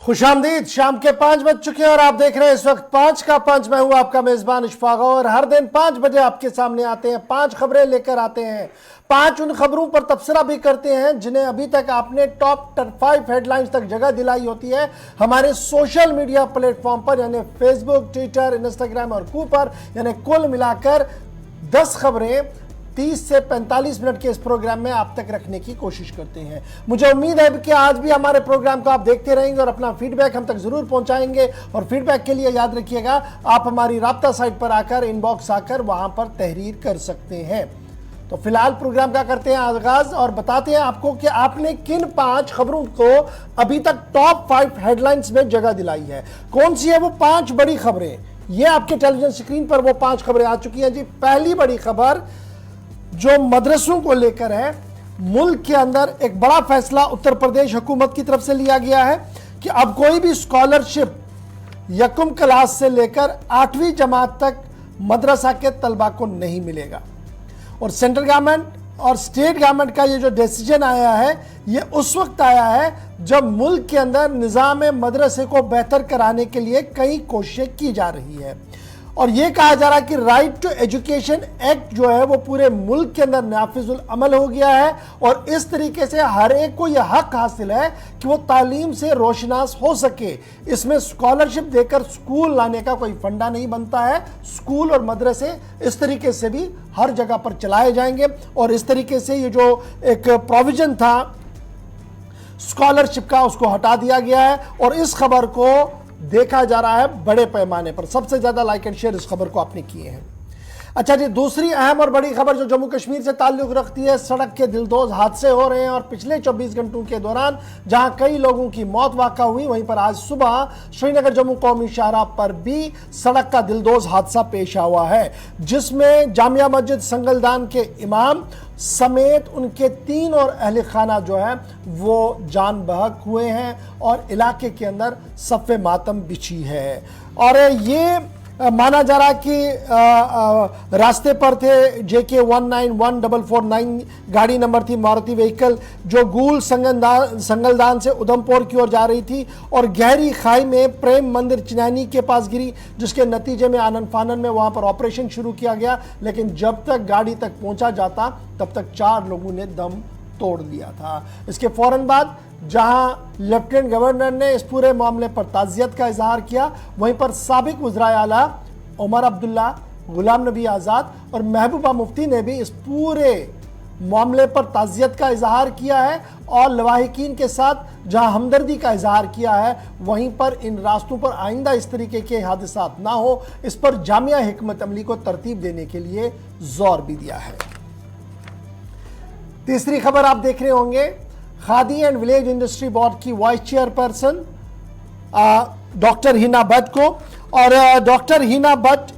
खुशामदीद। शाम के 5 बज चुके हैं और आप देख रहे हैं इस वक्त 5 का पंच। मैं हूं आपका मेजबान इशफाक और हर दिन 5 बजे आपके सामने आते हैं, 5 खबरें लेकर आते हैं। 5 उन खबरों पर तबसरा भी करते हैं जिन्हें अभी तक आपने टॉप 5 हेडलाइंस तक जगह दिलाई होती है हमारे सोशल मीडिया प्लेटफॉर्म पर, यानी फेसबुक, ट्विटर, इंस्टाग्राम और कू पर। यानी कुल मिलाकर 10 खबरें 30 से 45 मिनट के इस प्रोग्राम में आप तक रखने की कोशिश करते हैं। मुझे उम्मीद है कि आज भी हमारे प्रोग्राम को आप देखते रहेंगे और अपना फीडबैक हम तक जरूर पहुंचाएंगे। और फीडबैक के लिए याद रखिएगा, आप हमारी राब्ता साइट पर आकर, इनबॉक्स आकर वहां पर तहरीर कर सकते हैं। तो फिलहाल प्रोग्राम का करते हैं आगाज और बताते हैं आपको कि आपने किन 5 खबरों को अभी तक टॉप 5 हेडलाइंस में जगह दिलाई है। कौन सी है वो 5 बड़ी खबरें? ये आपके टेलीविजन स्क्रीन पर वो 5 खबरें आ चुकी हैं जी। पहली बड़ी खबर जो मदरसों को लेकर है, मुल्क के अंदर एक बड़ा फैसला उत्तर प्रदेश हुकूमत की तरफ से लिया गया है कि अब कोई भी स्कॉलरशिप यकम क्लास से लेकर 8वीं जमात तक मदरसा के तलबा को नहीं मिलेगा। और सेंट्रल गवर्नमेंट और स्टेट गवर्नमेंट का ये जो डिसीजन आया है, ये उस वक्त आया है जब मुल्क के अंदर निज़ाम मदरसे को बेहतर कराने के लिए कई कोशिशें की जा रही है। और यह कहा जा रहा है कि राइट टू एजुकेशन एक्ट जो है वो पूरे मुल्क के अंदर नाफिजुल अमल हो गया है और इस तरीके से हर एक को यह हक हासिल है कि वो तालीम से रोशनास हो सके। इसमें स्कॉलरशिप देकर स्कूल लाने का कोई फंडा नहीं बनता है। स्कूल और मदरसे इस तरीके से भी हर जगह पर चलाए जाएंगे और इस तरीके से ये जो एक प्रोविजन था स्कॉलरशिप का, उसको हटा दिया गया है। और इस खबर को देखा जा रहा है बड़े पैमाने पर। सबसे ज्यादा लाइक एंड शेयर इस खबर को आपने किए हैं। अच्छा जी, दूसरी अहम और बड़ी खबर जो जम्मू कश्मीर से ताल्लुक रखती है, सड़क के दिलदोज हादसे हो रहे हैं और पिछले 24 घंटों के दौरान जहां कई लोगों की मौत वाक़ा हुई, वहीं पर आज सुबह श्रीनगर जम्मू कौमी शाहराह पर भी सड़क का दिलदोज हादसा पेश हुआ है, जिसमें जामिया मस्जिद संगलदान के इमाम समेत उनके 3 और अहले खाना जो है वो जान बहक हुए हैं और इलाके के अंदर सफ़े मातम बिछी है। और ये माना जा रहा कि रास्ते पर थे JK 191449 गाड़ी नंबर थी, मारुति व्हीकल, जो गूल संगलदान से उधमपुर की ओर जा रही थी और गहरी खाई में प्रेम मंदिर चिनैनी के पास गिरी, जिसके नतीजे में आनन फानन में वहां पर ऑपरेशन शुरू किया गया। लेकिन जब तक गाड़ी तक पहुंचा जाता तब तक 4 लोगों ने दम तोड़ दिया था। इसके फौरन बाद जहां लेफ्टिनेंट गवर्नर ने इस पूरे मामले पर ताज़ियत का इजहार किया, वहीं पर साबिक वज़राए आला उमर अब्दुल्ला, गुलाम नबी आज़ाद और महबूबा मुफ्ती ने भी इस पूरे मामले पर ताज़ियत का इजहार किया है और लवाहिकीन के साथ जहां हमदर्दी का इजहार किया है, वहीं पर इन रास्तों पर आइंदा इस तरीके के हादसात ना हो, इस पर जामिया हिकमत अमली को तरतीब देने के लिए जोर भी दिया है। तीसरी खबर आप देख रहे होंगे, Khadi and village industry board की vice chairperson doctor Hina Bhatt को, और doctor Hina Bhatt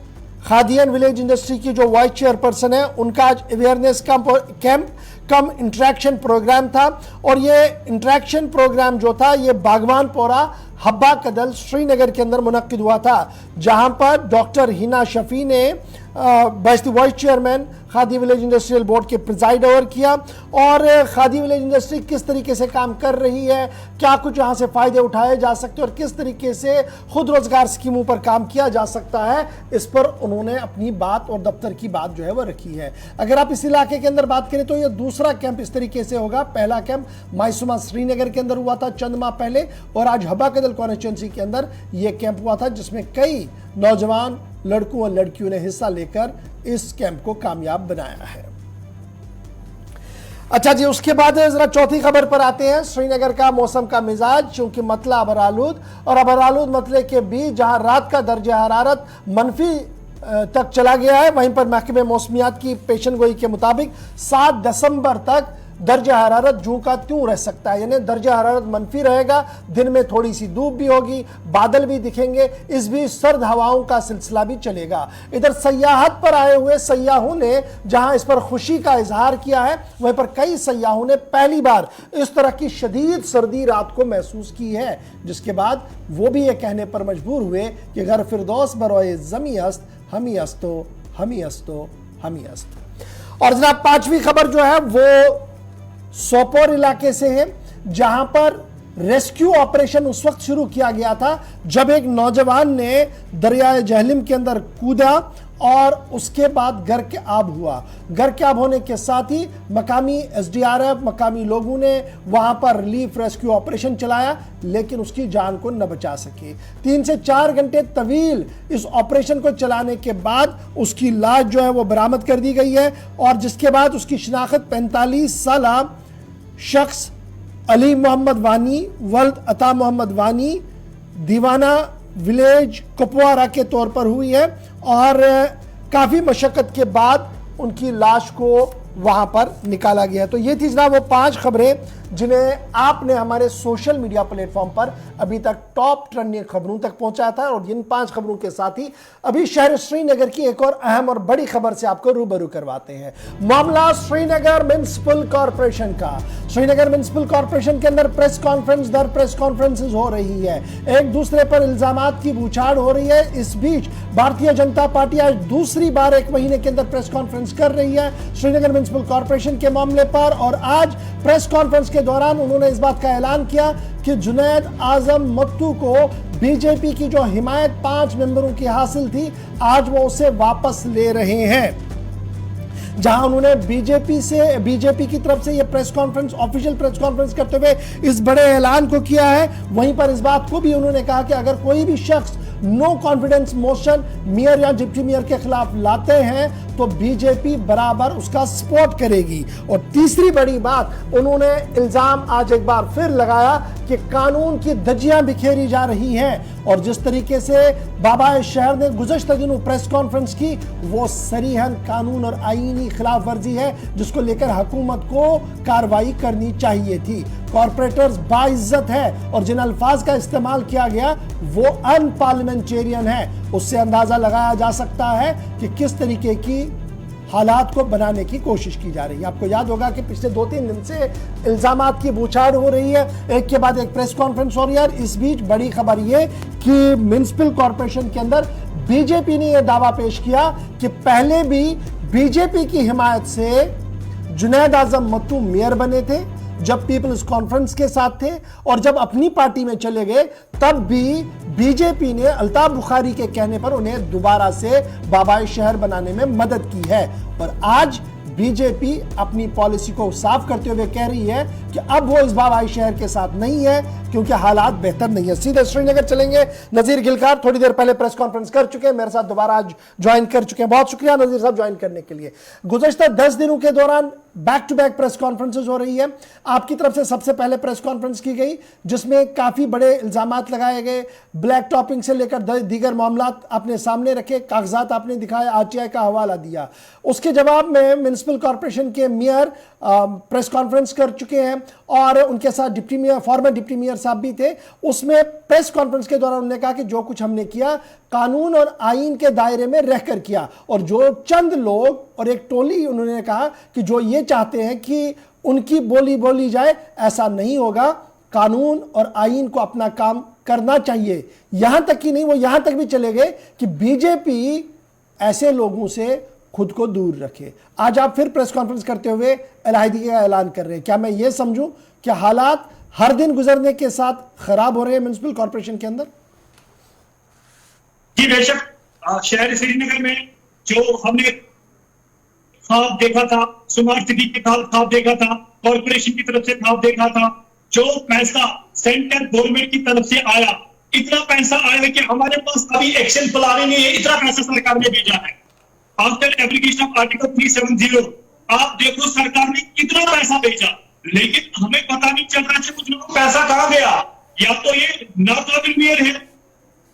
Khadi and village industry की जो वाइस चेयरपर्सन है, उनका आज awareness camp cum interaction programme था। और ये इंटरेक्शन प्रोग्राम जो था ये बागवानपोरा हब्बा कदल श्रीनगर के अंदर मुनक्किद हुआ था, जहां पर डॉक्टर हिना शफी ने vice chairman khadi village industrial board के प्रिजाइड ओवर किया और खादी विलेज इंडस्ट्री किस तरीके से काम कर रही है, क्या कुछ यहाँ से फ़ायदे उठाए जा सकते हैं और किस तरीके से खुद रोज़गार स्कीमों पर काम किया जा सकता है, इस पर उन्होंने अपनी बात और दफ्तर की बात जो है वो रखी है। अगर आप इस इलाके के अंदर बात करें तो ये दूसरा कैंप इस तरीके से होगा। पहला कैंप मायसूमा श्रीनगर के अंदर हुआ था चंद माह पहले और आज हब्बा कदल कॉन्स्टिट्यूंसी के अंदर यह कैंप हुआ था, जिसमें कई नौजवान लड़कों और लड़कियों ने हिस्सा लेकर इस कैंप को कामयाब बनाया है। अच्छा जी, उसके बाद जरा चौथी खबर पर आते हैं। श्रीनगर का मौसम का मिजाज चूंकि मतला अबरालूद और अबरालूद मतले के बीच जहां रात का दर्जा हरारत मनफी तक चला गया है, वहीं पर महकमे मौसमियात की पेशन गोई के मुताबिक 7 दिसंबर तक दर्जा हरारत जूं का त्यों रह सकता है, यानी दर्जा हरारत मनफी रहेगा। दिन में थोड़ी सी धूप भी होगी, बादल भी दिखेंगे, इस बीच सर्द हवाओं का सिलसिला भी चलेगा। इधर सयाहत पर आए हुए सयाहों ने जहां इस पर खुशी का इजहार किया है, वहीं पर कई सयाहों ने पहली बार इस तरह की शदीद सर्दी रात को महसूस की है, जिसके बाद वो भी ये कहने पर मजबूर हुए कि घर फिरदौस बरोए जमी अस्त हमी अस्तो हमी अस्तो हमी अस्त। और जनाब 5वीं खबर जो है वो सोपोर इलाके से है, जहां पर रेस्क्यू ऑपरेशन उस वक्त शुरू किया गया था जब एक नौजवान ने दरियाए जहलिम के अंदर कूदा और उसके बाद गर्क-ए-आब हुआ। गर्क-ए-आब होने के साथ ही मकामी एसडीआरएफ, मकामी लोगों ने वहां पर रिलीफ रेस्क्यू ऑपरेशन चलाया, लेकिन उसकी जान को न बचा सके। 3 से 4 घंटे तवील इस ऑपरेशन को चलाने के बाद उसकी लाश जो है वो बरामद कर दी गई है और जिसके बाद उसकी शिनाख्त 45 साल शख्स अली मोहम्मद वानी वल्द अता मोहम्मद वानी दीवाना विलेज कुपवारा के तौर पर हुई है और काफ़ी मशक्क़त के बाद उनकी लाश को वहां पर निकाला गया। तो ये थी जनाब वो 5 खबरें जिन्हें आपने हमारे सोशल मीडिया प्लेटफॉर्म पर अभी तक टॉप ट्रेंडिंग खबरों तक पहुंचाया था और इन 5 खबरों के साथ ही अभी शहर श्रीनगर की एक और अहम और बड़ी खबर से आपको रूबरू करवाते हैं। मामला श्रीनगर म्युनिसिपल कॉर्पोरेशन का। श्रीनगर म्युनिसिपल कॉर्पोरेशन के अंदर प्रेस कॉन्फ्रेंस दर प्रेस कॉन्फ्रेंसेज हो रही है, एक दूसरे पर इल्जामात की बौछार हो रही है। इस बीच भारतीय जनता पार्टी आज दूसरी बार 1 महीने के अंदर प्रेस कॉन्फ्रेंस कर रही है श्रीनगर म्युनिसिपल कॉर्पोरेशन के मामले पर और आज प्रेस कॉन्फ्रेंस के दौरान उन्होंने इस बात का ऐलान किया कि जुनैद आजम मत्तू को बीजेपी की जो हिमायत 5 मेंबरों की हासिल थी आज वो उसे वापस ले रहे हैं। जहां उन्होंने बीजेपी की तरफ से ये press conference official press conference करते हुए इस बड़े ऐलान को किया है, वहीं पर इस बात को भी उन्होंने कहा कि अगर कोई भी शख्स नो कॉन्फिडेंस मोशन मेयर या डिप्टी मेयर के खिलाफ लाते हैं तो बीजेपी बराबर उसका सपोर्ट करेगी। और तीसरी बड़ी बात, उन्होंने इल्जाम आज एक बार फिर लगाया कि कानून की धज्जियां बिखेरी जा रही हैं और जिस तरीके से बाबा शहर ने गुज़श्ता दिनों प्रेस कॉन्फ्रेंस की वो सरीहन कानून और आईनी खिलाफ वर्जी है जिसको लेकर हुकूमत को कार्रवाई करनी चाहिए थी। कॉर्पोरेटर्स बाइज्जत है और जिन अल्फाज का इस्तेमाल किया गया वो अनपार्लियामेंटेरियन है, उससे अंदाजा लगाया जा सकता है कि किस तरीके की हालात को बनाने की कोशिश की जा रही है। आपको याद होगा कि पिछले 2-3 दिन से इल्जामात की बौछार हो रही है, एक के बाद एक प्रेस कॉन्फ्रेंस हो रही है। इस बीच बड़ी खबर यह कि म्युनिसिपल कॉर्पोरेशन के अंदर बीजेपी ने यह दावा पेश किया कि पहले भी बीजेपी की हिमायत से जुनैद आजम मत्तू मेयर बने थे जब पीपल्स कॉन्फ्रेंस के साथ थे और जब अपनी पार्टी में चले गए तब भी बीजेपी ने अल्ताफ बुखारी के कहने पर उन्हें दोबारा से बाबाए शहर बनाने में मदद की है। और आज बीजेपी अपनी पॉलिसी को साफ करते हुए कह रही है कि अब वो इस बाबाई शहर के साथ नहीं है क्योंकि हालात बेहतर नहीं है। सीधे श्रीनगर चलेंगे। नजीर गिलकार थोड़ी देर पहले प्रेस कॉन्फ्रेंस कर चुके हैं, मेरे साथ दोबारा आज ज्वाइन कर चुके हैं। बहुत शुक्रिया नजीर साहब ज्वाइन करने के लिए। गुज़श्ता 10 दिनों के दौरान back to back press conferences हो रही है। आपकी तरफ से सबसे पहले प्रेस कॉन्फ्रेंस की गई जिसमें काफी बड़े इल्जामात लगाए गए, ब्लैक टॉपिंग से लेकर दीगर मामलात आपने सामने रखे, कागजात आपने दिखाए, आरटीआई का हवाला दिया। उसके जवाब में म्युनिसिपल कॉर्पोरेशन के मेयर प्रेस कॉन्फ्रेंस कर चुके हैं और उनके साथ deputy mayor, farmer deputy mayor साहब भी थे। उसमें प्रेस कॉन्फ्रेंस के दौरान उन्होंने कहा कि जो कुछ हमने किया कानून और आईन के दायरे में रहकर किया और जो चंद लोग और एक टोली उन्होंने कहा कि जो ये चाहते हैं कि उनकी बोली जाए, ऐसा नहीं होगा। कानून और आईन को अपना काम करना चाहिए। यहां तक कि नहीं, वो यहां तक भी चले गए कि बीजेपी ऐसे लोगों से खुद को दूर रखे। आज आप फिर प्रेस कॉन्फ्रेंस करते हुए अलहदगी का ऐलान कर रहे हैं। क्या मैं ये समझूं कि हालात हर दिन गुजरने के साथ खराब हो रहे हैं म्युनिसिपल कॉर्पोरेशन के अंदर? जी बेशक। शहर श्रीनगर में जो हमने ख्वाब देखा था, स्मार्ट सिटी के ख्वाब देखा था, कॉर्पोरेशन की तरफ से ख्वाब देखा था, जो पैसा सेंट्रल गवर्नमेंट की तरफ से आया, इतना पैसा आया कि हमारे पास अभी एक्शन प्लान नहीं है, इतना पैसा सरकार ने भेजा है। आफ्टर एप्लीकेशन ऑफ आर्टिकल 370 आप देखो सरकार ने कितना पैसा भेजा, लेकिन हमें पता नहीं चल रहा है कुछ लोगों को पैसा कहां गया। या तो ये नाकाबिल मेयर है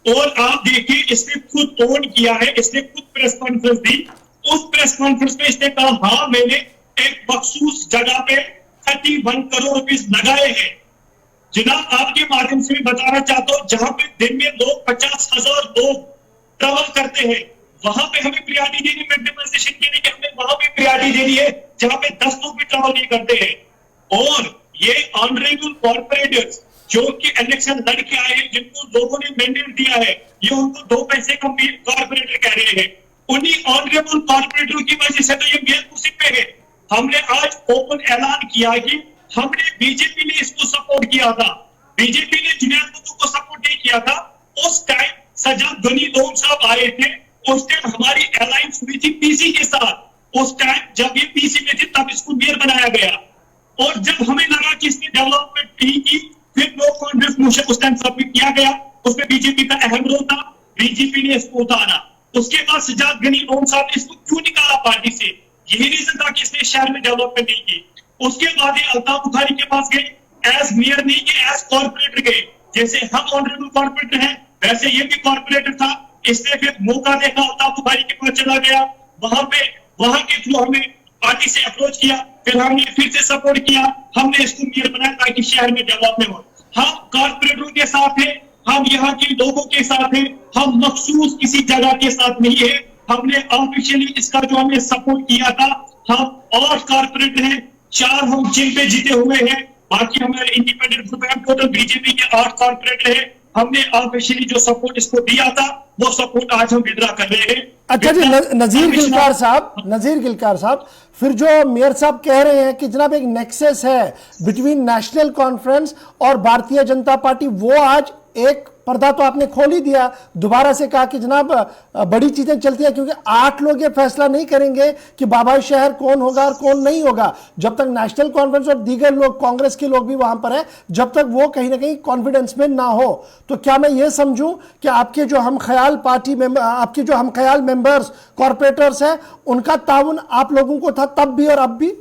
और आप देखिए इसने खुद ओन किया है, इसने खुद प्रेस कॉन्फ्रेंस दी। उस प्रेस कॉन्फ्रेंस में इसने कहा हाँ मैंने एक मखसूस जगह पे 31 करोड़ रुपए लगाए हैं। जनाब आपके माध्यम से मैं बताना चाहता हूं जहां पे दिन में लोग 50,000 लोग ट्रैवल करते हैं वहां पे हमें प्रियॉरिटी देनी है। डेमोन्स्ट्रेशन के लिए हमें वहां पे प्रियॉरिटी देनी है जहां पे 10 लोग भी ट्रैवल नहीं करते हैं। और ये ऑनरेबल कॉर्पोरेटर्स जो कि इलेक्शन लड़ के आए हैं, जिनको लोगों ने मैंडेट दिया है, ये उनको 2 पैसे का कॉर्पोरेटर कह रहे हैं। उन्हीं ऑनरेबल कॉर्पोरेटर की वजह से तो ये मेयर कुर्सी पे है। हमने आज ओपन ऐलान किया कि हमने बीजेपी ने इसको सपोर्ट किया था, बीजेपी ने जुनैद बट्टू को सपोर्ट नहीं किया था। उस टाइम सज्जाद गनी लोन साहब आए थे, उस टाइम हमारी अलायंस हुई थी पीसी के साथ। उस टाइम जब ये पीसी में थे तब इसको मेयर बनाया गया, और जब हमें लगा कि इसने डेवलपमेंट नहीं की, फिर नो कॉन्फिडेंस मोशन उस टाइम सबमिट किया गया, उसमें बीजेपी का अहम रोल था, बीजेपी ने इसको उतारा। उसके बाद सज्जाद गनी लोन साहब ने इसको क्यों निकाला पार्टी से, यही रीजन था कि इसने शहर में डेवलपमेंट नहीं की। उसके बाद ये अल्ताफ बुखारी के पास गए, एज मेयर नहीं गए, एज कॉर्पोरेटर गए। जैसे हम ऑनरेबल कॉर्पोरेटर हैं वैसे ये भी कॉर्पोरेटर था। इसने फिर मौका देखा, अल्ताफ बुखारी के पास चला गया, वहां के थ्रू हमें पार्टी से अप्रोच किया, फिर हमने फिर से सपोर्ट किया, हमने इसको मेयर बनाया ताकि शहर में डेवलपमेंट हो। हम कॉर्पोरेटरों के साथ हैं, हम यहाँ के लोगों के साथ हैं, हम मखसूस किसी जगह के साथ नहीं है। हमने ऑफिशियली इसका जो हमने सपोर्ट किया था, हम 8 कॉर्पोरेटर हैं, 4 हम जिन पे जीते हुए हैं, बाकी हमारे इंडिपेंडेंट ग्रुप है। टोटल बीजेपी के 8 कॉर्पोरेटर हैं। हमने ऑफिशियली जो सपोर्ट इसको दिया था वो सपोर्ट आज हम विड्रा कर रहे हैं। अच्छा जी, नजीर गिलकार साहब, फिर जो मेयर साहब कह रहे हैं कि जनाब एक नेक्सस है बिटवीन नेशनल कॉन्फ्रेंस और भारतीय जनता पार्टी, वो आज एक पर्दा तो आपने खोल ही दिया, दोबारा से कहा कि जनाब बड़ी चीजें चलती हैं, क्योंकि 8 लोग ये फैसला नहीं करेंगे कि बाबा शहर कौन होगा और कौन नहीं होगा जब तक नेशनल कॉन्फ्रेंस और दीगर लोग, कांग्रेस के लोग भी वहां पर है, जब तक वो कहीं ना कहीं कॉन्फिडेंस में ना हो। तो क्या मैं ये समझूं कि आपके जो हम ख्याल पार्टी मेंबर, आपके जो हम ख्याल मेंबर्स, कॉर्पोरेटर्स हैं, उनका ताउन आप लोगों को था तब भी और अब भी?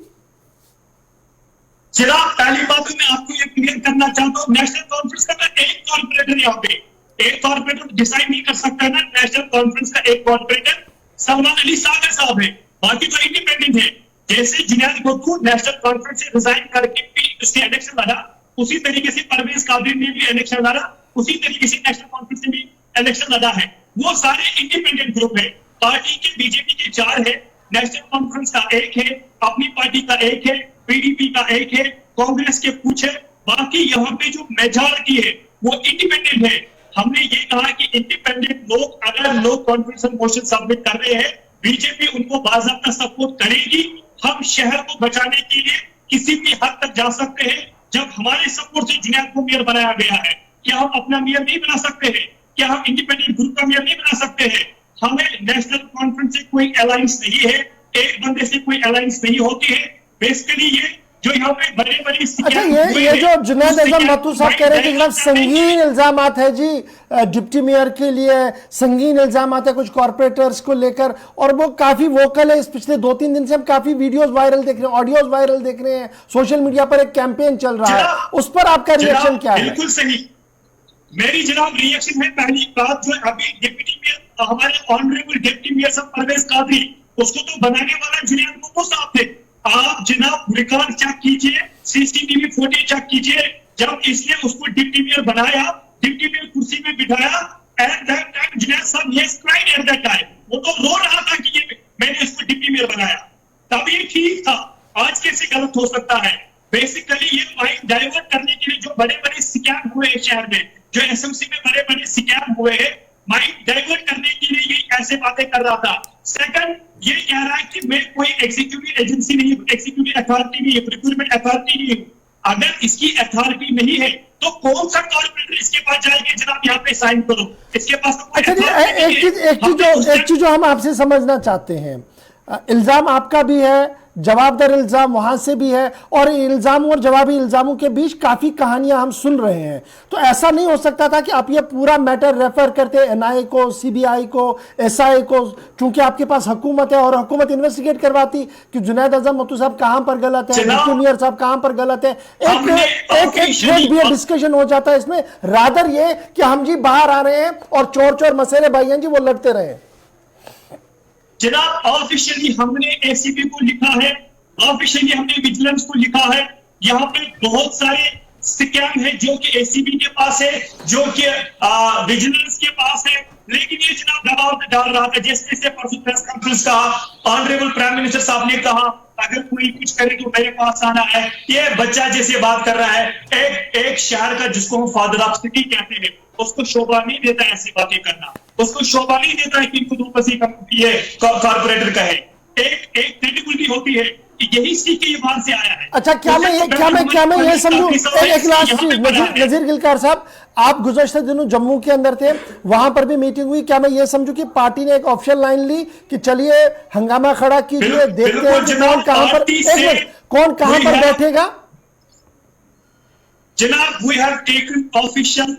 चिराग, पहली बात मैं आपको ये क्लियर करना चाहता हूँ, नेशनल कॉन्फ्रेंस का तो एक कॉर्पोरेटर यहाँ पे, एक कॉर्पोरेटर डिसाइड नहीं कर सकता है ना। नेशनल कॉन्फ्रेंस का एक कॉर्पोरेटर सलमान अली सागर साहब है, बाकी तो इंडिपेंडेंट है। जैसे जुनैद बट्टू नेशनल कॉन्फ्रेंस से रिजाइन करके भी उसने इलेक्शन लड़ा, उसी तरीके से परवेज कादरी ने भी इलेक्शन लड़ा, उसी तरीके से नेशनल कॉन्फ्रेंस ने भी इलेक्शन लड़ा है। वो सारे इंडिपेंडेंट ग्रुप है। पार्टी के बीजेपी के 4 है, नेशनल कॉन्फ्रेंस का 1 है, अपनी पार्टी का 1 है, पीडीपी का 1 है, कांग्रेस के कुछ है, बाकी यहाँ पे जो मेजॉरिटी है वो इंडिपेंडेंट है। हमने ये कहा कि इंडिपेंडेंट लोग अगर नो कॉन्फिडेंस मोशन सबमिट कर रहे हैं, बीजेपी उनको बाज़ाब्ता सपोर्ट करेगी। हम शहर को बचाने के लिए किसी भी हद तक जा सकते हैं। जब हमारे सपोर्ट से जुनैद को मेयर बनाया गया है, क्या हम अपना मेयर नहीं बना सकते हैं? क्या हम इंडिपेंडेंट ग्रुप का मेयर नहीं बना सकते हैं? हमें नेशनल कॉन्फ्रेंस से कोई अलायंस नहीं है, एक बंदे से कोई अलायंस नहीं होती है। बेसिकली ये जो यहाँ पे बड़े अच्छा, ये जो जुनैद अज़म मत्तू साहब कह रहे हैं कि संगीन इल्जामात है जी डिप्टी मेयर के लिए, संगीन इल्जामात है कुछ कॉर्पोरेटर्स को लेकर, और वो काफी वोकल है। इस पिछले 2-3 दिन से हम काफी वीडियोस वायरल देख रहे हैं, ऑडियोज वायरल देख रहे हैं, सोशल मीडिया पर एक कैंपेन चल रहा है, उस पर आपका रिएक्शन क्या है? बिल्कुल सही, मेरी जनाब रिएक्शन है। पहली बात, जो अभी डिप्टी मेयर हमारे ऑनरेबल डिप्टी मेयर साहब परवेज कादरी, उसको तो बनाने वाला जुनैद बट्टू साहब थे। आप जनाब रिकॉर्ड चेक कीजिए, सीसीटीवी फुटेज चेक कीजिए, जब इसने उसको डिप्टी मेयर बनाया, डिप्टी मेयर कुर्सी में बिठाया, एट दैट टाइम जुनैद साहब ये क्राइड एट दैट टाइम, वो तो रो रहा था कि ये मैंने इसको डिप्टी मेयर बनाया, तब ये ठीक था। आज कैसे गलत हो सकता है? बेसिकली ये माइंड डाइवर्ट करने के लिए जो बड़े स्कैम हुए हैं शहर में, जो एसएमसी में बड़े स्कैम हुए हैं, माइंड डाइवर्ट करने के लिए ये ऐसे बातें कर रहा था। सेकंड, ये कह रहा है कि मैं कोई एग्जीक्यूटिव एजेंसी नहीं हूं, एग्जीक्यूटिव अथॉरिटी नहीं है, रिक्रूटमेंट अथॉरिटी नहीं हूं। अगर इसकी अथॉरिटी नहीं है तो कौन सा कॉर्पोरेटर इसके पास जाएंगे जनाब यहाँ पे साइन करो? इसके पास तो अच्छा जी, एक चीज जो हम आपसे समझना चाहते हैं, इल्जाम आपका भी है, जवाबदार इल्जाम वहां से भी है, और इल्जामों और जवाबी इल्जामों के बीच काफी कहानियां हम सुन रहे हैं। तो ऐसा नहीं हो सकता था कि आप ये पूरा मैटर रेफर करते एनआईए को, सीबीआई को, एसआई को, क्योंकि आपके पास हुकूमत है और हुकूमत इन्वेस्टिगेट करवाती कि जुनैद अज़म मत्तू साहब कहां पर गलत है, डिप्टी मेयर साहब कहां पर गलत है। एक डिस्कशन हो जाता है इसमें, रादर ये कि हम जी बाहर आ रहे हैं और चोर मसेरे भाई हैं जी वो लड़ते रहे। जनाब ऑफिशियली हमने एसीबी को लिखा है, ऑफिशियली हमने विजिलेंस को लिखा है। यहाँ पे बहुत सारे स्कैम है जो कि एसीबी के पास है, जो कि विजिलेंस के पास है, लेकिन ये जनाब दबाव डाल रहा था। जैसे परसों प्रेस कॉन्फ्रेंस का ऑनरेबल प्राइम मिनिस्टर साहब ने कहा अगर कोई कुछ करे तो मेरे पास आना है। ये बच्चा जैसे बात कर रहा है, एक शहर का जिसको हम फादर ऑफ सिटी कहते हैं, उसको शोभा नहीं देता ऐसी बातें करना, उसको शोभा नहीं देता है कि इनको 2% ये कॉर्पोरेटर कहे। एक क्रेडिबिलिटी होती है, यही सीख के ये बाहर से आया है। अच्छा, क्या मैं ये समझूं, एक लास्ट चीज नजीर गिलकार साहब, आप गुज़श्ता दिनों जम्मू के अंदर थे, वहां पर भी मीटिंग हुई, क्या मैं ये समझूं कि पार्टी ने एक ऑफिशियल लाइन ली कि चलिए हंगामा खड़ा कीजिए, देखते हैं कि कौन कहां पर बैठेगा? जनाब, we have taken official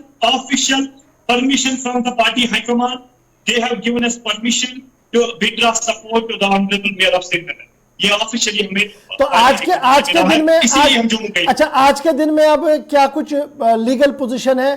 permission from the party high command. They have given us permission to withdraw support to the honorable mayor of Srinagar. ये ऑफिशियली हमें तो आज के दिन में अच्छा, आज के दिन में अब क्या कुछ लीगल पोजीशन है?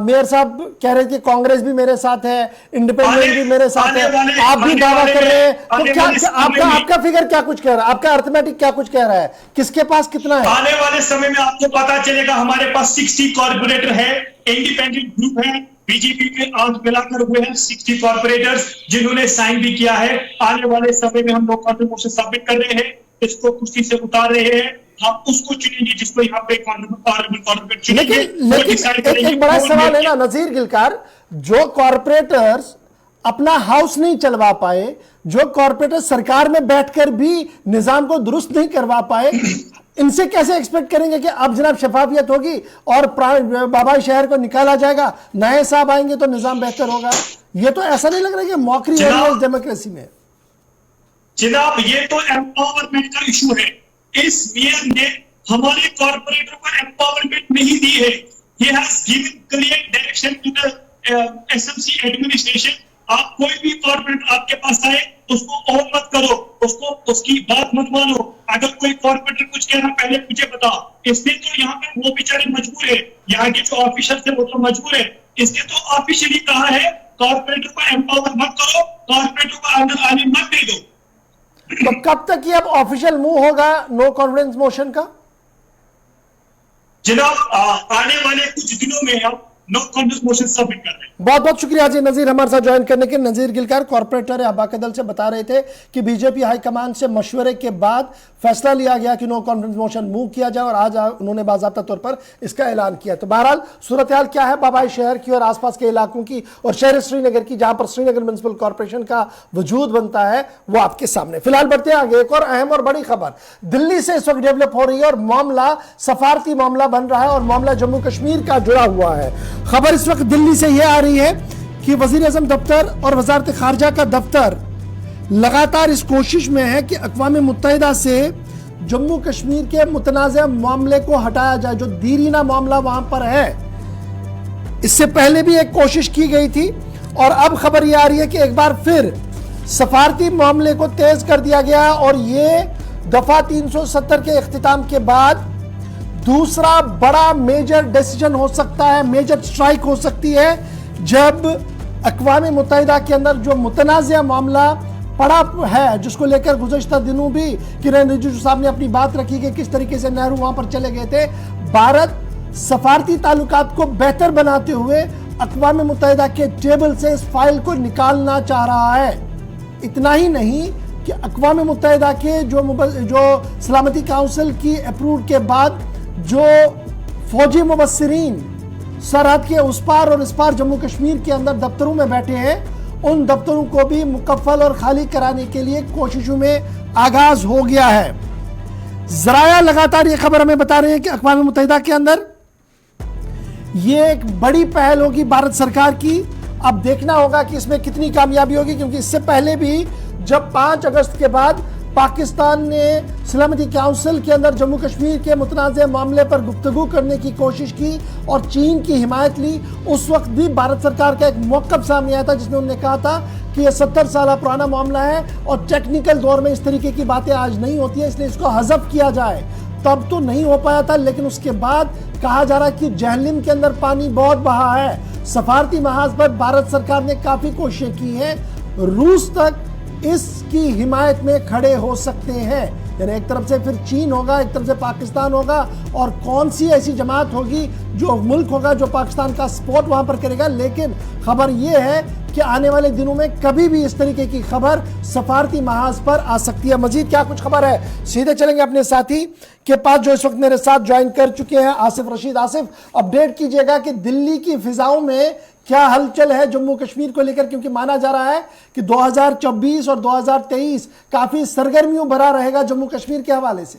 मेयर साहब कह रहे हैं कि कांग्रेस भी मेरे साथ है, इंडिपेंडेंट भी मेरे साथ है, आप भी दावा कर रहे हैं, तो क्या आपका फिगर क्या कुछ कह रहा है, आपका अर्थमेटिक क्या कुछ कह रहा है, किसके पास कितना है? आने वाले समय में आपको पता चलेगा। हमारे पास 60 कॉर्पोरेटर है, इंडिपेंडेंट ग्रुप है, बीजेपी के आंख मिलाकर हुए हैं 60 कॉर्पोरेटर्स जिन्होंने साइन भी किया है। आने वाले समय में हम लोग कॉन्ट्रीब्यूशन सबमिट कर रहे हैं, इसको कुश्ती से उतार रहे हैं, हम उसको चुनेंगे जिसको यहाँ पे कॉर्पोरेट चुनेंगे। लेकिन एक बड़ा सवाल है ना नजीर गिलकार, जो कॉर्पोरेटर्स अपना हाउस नहीं चलवा पाए, जो कॉर्पोरेटर सरकार में बैठकर भी निजाम को दुरुस्त नहीं करवा पाए, इनसे कैसे एक्सपेक्ट करेंगे कि अब जनाब शफाफियत होगी और बाबा शहर को निकाला जाएगा, नए साहब आएंगे तो निजाम बेहतर होगा? ये तो ऐसा नहीं लग रहा है कि मौकरी हो रही है इस डेमोक्रेसी में। जनाब, ये तो एम्पावरमेंट का इशू है। इस मेयर ने हमारे कॉर्पोरेटर को एम्पावरमेंट नहीं दी है। He has given clear direction to the SMC administration. आप कोई भी कॉर्पोरेटर आपके पास आए उसको ऑन मत करो, उसकी बात मत मानो। अगर कोई कॉर्पोरेटर कुछ कह रहा पहले मुझे बताओ। इसने तो यहाँ पे वो बेचारे मजबूर है, यहाँ के जो ऑफिसर थे वो तो मजबूर है। इसने तो ऑफिशियली कहा है कॉर्पोरेटर को एम्पावर मत करो, कॉर्पोरेटर को अंदर आने मत दे दो। तो कब तक ये अब ऑफिशियल मूव होगा नो कॉन्फिडेंस मोशन का? जनाब, आने वाले कुछ दिनों में हम नो कॉन्फिडेंस मोशन सबमिट कर रहे हैं। बहुत बहुत शुक्रिया जी नजीर हमारे साथ ज्वाइन करने के। नजीर गिलकार कॉर्पोरेटर अबाका दल से बता रहे थे कि बीजेपी हाईकमान से मशवरे के बाद फैसला लिया गया कि नो कॉन्फिडेंस मोशन मूव किया जाए और आज उन्होंने बाज़ाब्ता तौर पर इसका ऐलान किया। तो बहरहाल सूरत हाल क्या है बाबाई शहर की और आसपास के इलाकों की और शहर श्रीनगर की, जहां पर श्रीनगर म्युनिसिपल कॉर्पोरेशन का वजूद बनता है, वो आपके सामने। फिलहाल बढ़ते हैं आगे। एक और अहम और बड़ी खबर दिल्ली से इस वक्त डेवलप हो रही है और मामला सफारती मामला बन रहा है और मामला जम्मू कश्मीर का जुड़ा हुआ है। खबर इस वक्त दिल्ली से यह आ रही है कि वजीर आज़म दफ्तर और वजारत खारजा का दफ्तर लगातार इस कोशिश में है कि अक़वाम मुत्तहिदा से जम्मू कश्मीर के मुतनाज़ा मामले को हटाया जाए, जो दीरीना मामला वहां पर है। इससे पहले भी एक कोशिश की गई थी और अब खबर यह आ रही है कि एक बार फिर सफारती मामले को तेज कर दिया गया और ये दफा 370 के इख्तिताम के बाद दूसरा बड़ा मेजर डिसीजन हो सकता है, मेजर स्ट्राइक हो सकती है, जब अक़वाम मुत्तहिदा के अंदर जो मुतनाज़ा मामला पड़ा है, जिसको लेकर गुज़श्ता दिनों भी किरण रिजिजू साहब ने अपनी बात रखी कि किस तरीके से नेहरू वहां पर चले गए थे। भारत सफारती ताल्लुकात को बेहतर बनाते हुए अक़वाम मुत्तहिदा के टेबल से इस फाइल को निकालना चाह रहा है। इतना ही नहीं कि अक़वाम मुत्तहिदा के जो सलामती काउंसिल की अप्रूव के बाद जो फौजी मुबस्सिरीन सरहद के उस पार और इस पार जम्मू कश्मीर के अंदर दफ्तरों में बैठे हैं, उन दफ्तरों को भी मुकफ्फल और खाली कराने के लिए कोशिशों में आगाज हो गया है। जराया लगातार ये खबर हमें बता रहे हैं कि अक़वाम मुत्तहिदा के अंदर ये एक बड़ी पहल होगी भारत सरकार की। अब देखना होगा कि इसमें कितनी कामयाबी होगी, क्योंकि इससे पहले भी जब 5 अगस्त के बाद पाकिस्तान ने सलामती काउंसिल के अंदर जम्मू कश्मीर के मुतनाज़ा मामले पर गुफ्तगू करने की कोशिश की और चीन की हिमायत ली, उस वक्त भी भारत सरकार का एक मौक़िफ़ सामने आया था जिसमें उन्होंने कहा था कि यह 70 साल पुराना मामला है और टेक्निकल दौर में इस तरीके की बातें आज नहीं होती हैं, इसलिए इसको हज़फ किया जाए। तब तो नहीं हो पाया था, लेकिन उसके बाद कहा जा रहा है कि जहलिम के अंदर पानी बहुत बहा है। सफारती महाज पर भारत सरकार ने काफ़ी कोशिशें की हैं, रूस तक इसकी हिमायत में खड़े हो सकते हैं। यानी एक तरफ से फिर चीन होगा, एक तरफ से पाकिस्तान होगा, और कौन सी ऐसी जमात होगी जो मुल्क होगा जो पाकिस्तान का सपोर्ट वहां पर करेगा। लेकिन खबर यह है कि आने वाले दिनों में कभी भी इस तरीके की खबर सफारती महाज पर आ सकती है। मजीद क्या कुछ खबर है, सीधे चलेंगे अपने साथी के पास जो इस वक्त मेरे साथ ज्वाइन कर चुके हैं, आसिफ रशीद। आसिफ, अपडेट कीजिएगा कि दिल्ली की फिजाओं में क्या हलचल है जम्मू कश्मीर को लेकर, क्योंकि माना जा रहा है कि 2024 और 2023 काफी सरगर्मियों भरा रहेगा जम्मू कश्मीर के हवाले से।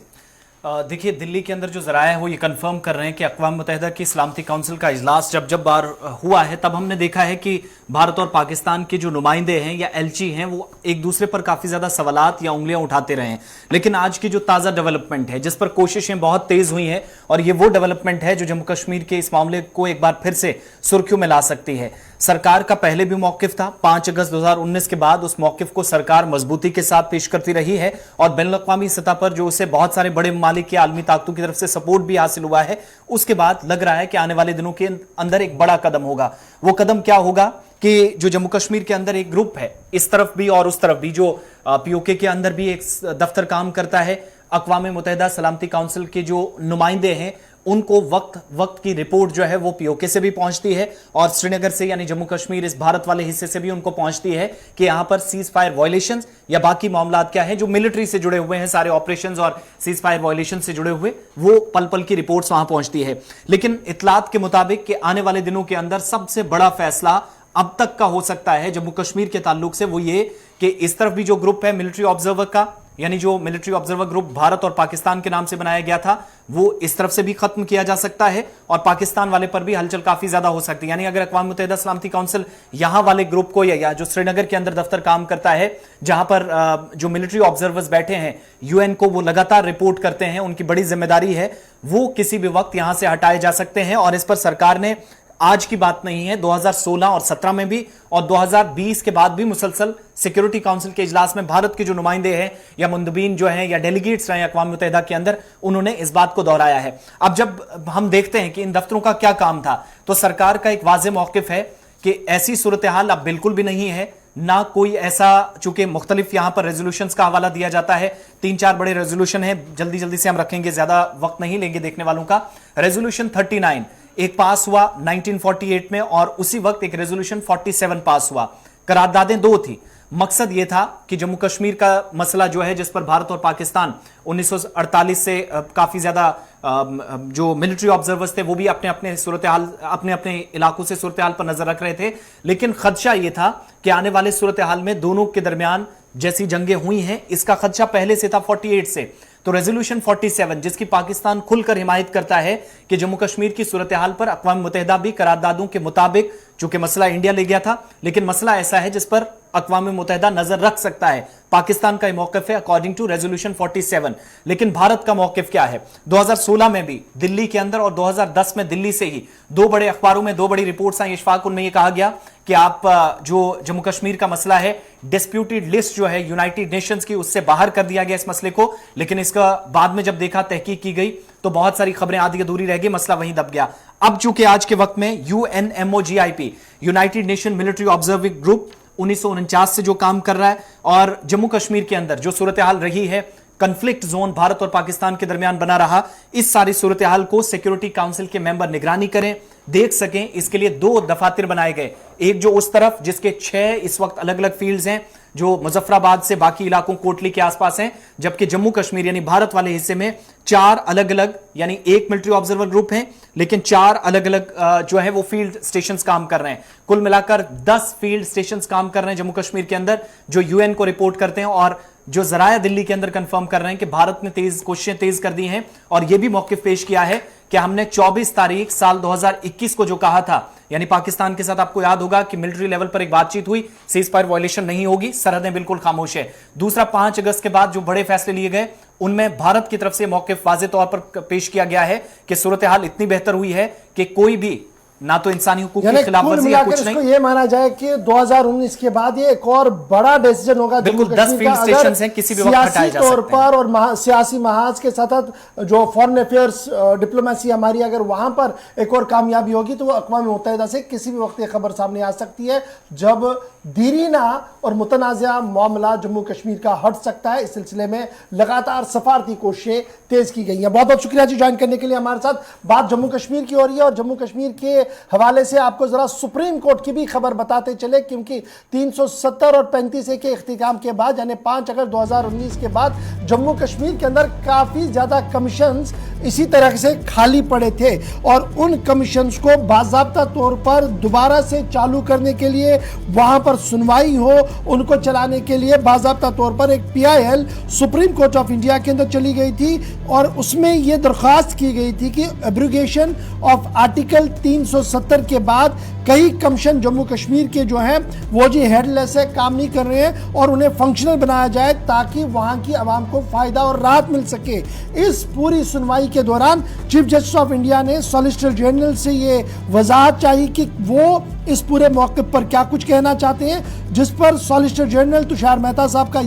देखिए, दिल्ली के अंदर जो जराए हैं वो ये कंफर्म कर रहे हैं कि अक़वाम मुत्तहिदा की सलामती काउंसिल का इजलास जब बार हुआ है, तब हमने देखा है कि भारत और पाकिस्तान के जो नुमाइंदे हैं या एलची हैं वो एक दूसरे पर काफी ज्यादा सवालात या उंगलियां उठाते रहे हैं। लेकिन आज की जो ताजा डेवलपमेंट है, जिस पर कोशिशें बहुत तेज हुई हैं, और ये वो डेवलपमेंट है जो जम्मू कश्मीर के इस मामले को एक बार फिर से सुर्खियों में ला सकती है। सरकार का पहले भी मौकिफ था, 5 अगस्त 2019 के बाद उस मौकिफ को सरकार मजबूती के साथ पेश करती रही है, और बैनुल-अक़वामी सतह पर जो उसे बहुत सारे बड़े ममालिक या आलमी ताकतों की तरफ से सपोर्ट भी हासिल हुआ है, उसके बाद लग रहा है कि आने वाले दिनों के अंदर एक बड़ा कदम होगा। वो कदम क्या होगा कि जो जम्मू कश्मीर के अंदर एक ग्रुप है, इस तरफ भी और उस तरफ भी, जो पीओके के अंदर भी एक दफ्तर काम करता है, अक़वाम मुत्तहिदा सलामती काउंसिल के जो नुमाइंदे हैं उनको वक्त की रिपोर्ट जो है वो पीओके से भी पहुंचती है, और श्रीनगर से यानी जम्मू कश्मीर इस भारत वाले हिस्से से भी उनको पहुंचती है कि यहां पर सीज फायर वायलेशंस या बाकी मामलात क्या है जो मिलिट्री से जुड़े हुए हैं, सारे ऑपरेशंस और सीज फायर वायलेशन से जुड़े हुए, वो पल पल की रिपोर्ट्स वहां पहुंचती है। लेकिन इतलात के मुताबिक कि आने वाले दिनों के अंदर सबसे बड़ा फैसला अब तक का हो सकता है जम्मू कश्मीर के ताल्लुक से, वो ये कि इस तरफ भी जो ग्रुप है मिलिट्री ऑब्जर्वर का, यानी जो मिलिट्री ऑब्जर्वर ग्रुप भारत और पाकिस्तान के नाम से बनाया गया था, वो इस तरफ से भी खत्म किया जा सकता है, और पाकिस्तान वाले पर भी हलचल काफी ज्यादा हो सकती है। यानी अगर अक़वाम मुत्तहिदा सलामती काउंसिल यहां वाले ग्रुप को या जो श्रीनगर के अंदर दफ्तर काम करता है, जहां पर जो मिलिट्री ऑब्जर्वर्स बैठे हैं, यूएन को वो लगातार रिपोर्ट करते हैं, उनकी बड़ी जिम्मेदारी है, वो किसी भी वक्त यहां से हटाए जा सकते हैं। और इस पर सरकार ने, आज की बात नहीं है, 2016 और 17 में भी और 2020 के बाद भी मुसलसल सिक्योरिटी काउंसिल के इजलास में भारत के जो नुमाइंदे हैं या मुंदबीन जो हैं या डेलीगेट्स रहे अक़वाम मुत्तहिदा के अंदर, उन्होंने इस बात को दोहराया है। अब जब हम देखते हैं कि इन दफ्तरों का क्या काम था, तो सरकार का एक वाज़ेह मौक़िफ़ है कि ऐसी सूरत हाल अब बिल्कुल भी नहीं है, ना कोई ऐसा, चूंकि मुख्तलिफ यहां पर रेजोल्यूशंस का हवाला दिया जाता है, 3-4 बड़े रेजोल्यूशन है, जल्दी जल्दी से हम रखेंगे, ज्यादा वक्त नहीं लेंगे देखने वालों का। रेजोल्यूशन 39 एक पास हुआ 1948 में, और उसी वक्त एक रेजोल्यूशन 47 पास हुआ। करारदादें 2 थी। मकसद यह था कि जम्मू कश्मीर का मसला जो है, जिस पर भारत और पाकिस्तान 1948 से काफी ज्यादा जो मिलिट्री ऑब्जर्वर्स थे वो भी अपने अपने सूरत हाल, अपने अपने इलाकों से सूरत हाल पर नजर रख रहे थे, लेकिन खदशा यह था कि आने वाले सूरत हाल में दोनों के दरमियान जैसी जंगें हुई हैं, इसका खदशा पहले से था 48 से। तो रेजोल्यूशन 47, जिसकी पाकिस्तान खुलकर हिमायत करता है कि जम्मू कश्मीर की सूरत हाल पर अक़वाम मुत्तहिदा भी करारदादों के मुताबिक, चूंकि मसला इंडिया ले गया था, लेकिन मसला ऐसा है जिस पर अक़वाम मुत्तहिदा नजर रख सकता है। पाकिस्तान का मौक़िफ़ है अकॉर्डिंग टू रेजोल्यूशन 47। लेकिन भारत का मौक़िफ़ क्या है? 2016 में भी दिल्ली के अंदर और 2010 में दिल्ली से ही 2 बड़े अखबारों में 2 बड़ी रिपोर्ट्स आई इशफाक, उनमें यह कहा गया कि आप जो जम्मू कश्मीर का मसला है, डिस्प्यूटेड लिस्ट जो है यूनाइटेड नेशंस की, उससे बाहर कर दिया गया इस मसले को। लेकिन इसका बाद में जब देखा, तहकीक की गई, तो बहुत सारी खबरें आधी अधूरी रह गई, मसला वहीं दब गया। अब चूंकि आज के वक्त में UNMOGIP, United nation military observing group 1949 से जो काम कर रहा है, और जम्मू कश्मीर के अंदर जो सूरत हाल रही है, कन्फ्लिक्ट जोन भारत और पाकिस्तान के दरमियान बना रहा, इस सारी सूरत हाल को सिक्योरिटी काउंसिल के मेंबर निगरानी करें, देख सकें। इसके लिए 2 दफातर बनाए गए, एक जो उस तरफ जिसके 6 इस वक्त अलग अलग फील्ड्स हैं, जो मुजफ्फराबाद से बाकी इलाकों कोटली के आसपास हैं, जबकि जम्मू कश्मीर यानी भारत वाले हिस्से में 4 अलग अलग, यानी 1 मिलिट्री ऑब्जर्वर ग्रुप है, लेकिन 4 अलग अलग जो है वो फील्ड स्टेशंस काम कर रहे हैं। कुल मिलाकर 10 फील्ड स्टेशंस काम कर रहे हैं जम्मू कश्मीर के अंदर, जो यूएन को रिपोर्ट करते हैं, और जो जराया दिल्ली के अंदर कंफर्म कर रहे हैं कि भारत ने कोशिशें तेज कर दी हैं, और यह भी मौक़िफ़ पेश किया है कि हमने 24 तारीख साल 2021 को जो कहा था, यानी पाकिस्तान के साथ आपको याद होगा कि मिलिट्री लेवल पर एक बातचीत हुई, सीज फायर वायलेशन नहीं होगी, सरहदें बिल्कुल खामोश है। दूसरा, 5 अगस्त के बाद जो बड़े फैसले लिए गए, उनमें भारत की तरफ से मौक़िफ़ वाज़ेह तौर पर पेश किया गया है कि सूरत हाल इतनी बेहतर हुई है कि कोई भी ना तो इंसानी हुकूक की खिलाफवर्जी या कुछ नहीं। ये माना जाए कि 2019 के बाद ये एक और बड़ा डिसीजन होगा। बिल्कुल 10 फील्ड स्टेशंस हैं, किसी भी वक्त हटाए जा सकते हैं। तौर पर और सियासी महाज के साथ जो फॉरेन अफेयर्स डिप्लोमेसी हमारी, अगर वहां पर एक और कामयाबी होगी, तो वो अक़वाम मुत्तहिदा से किसी भी वक्त ये खबर सामने आ सकती है, जब दीरीना और मुतनाज़ा मामला जम्मू कश्मीर का हट सकता है। इस सिलसिले में लगातार सफारती कोशिशें तेज की गई हैं। बहुत बहुत शुक्रिया जी ज्वाइन करने के लिए हमारे साथ। बात जम्मू कश्मीर की हो रही है, और जम्मू कश्मीर के हवाले से आपको जरा सुप्रीम कोर्ट की भी खबर बताते चले, क्योंकि 370 और 35A के इख्तिताम के बाद यानी 5 अगस्त 2019 के बाद जम्मू कश्मीर के अंदर काफी ज्यादा कमीशंस इसी तरह से खाली पड़े थे और उन कमीशंस को बाज़ाब्ता तौर पर दोबारा से चालू करने के लिए, वहां पर सुनवाई हो, उनको चलाने के लिए बाज़ाब्ता तौर पर एक PIL supreme court of India के अंदर चली गई थी और उसमें यह दरख्वास्त की गई थी कि एब्रोगेशन ऑफ आर्टिकल 370 के बाद कई कमीशन जम्मू कश्मीर के जो हैं वो जी हेडलेस है, काम नहीं कर रहे हैं और उन्हें फंक्शनल बनाया जाए ताकि वहां की आवाम को फायदा और राहत मिल सके। इस पूरी सुनवाई के दौरान चीफ जस्टिस ऑफ इंडिया ने सॉलिसिटर जनरल से ये वजाहत चाहिए कि वो इस पूरे मौके पर क्या कुछ कहना चाहते हैं, जिस पर सॉलिसिटर जनरल तुषार मेहता साहब का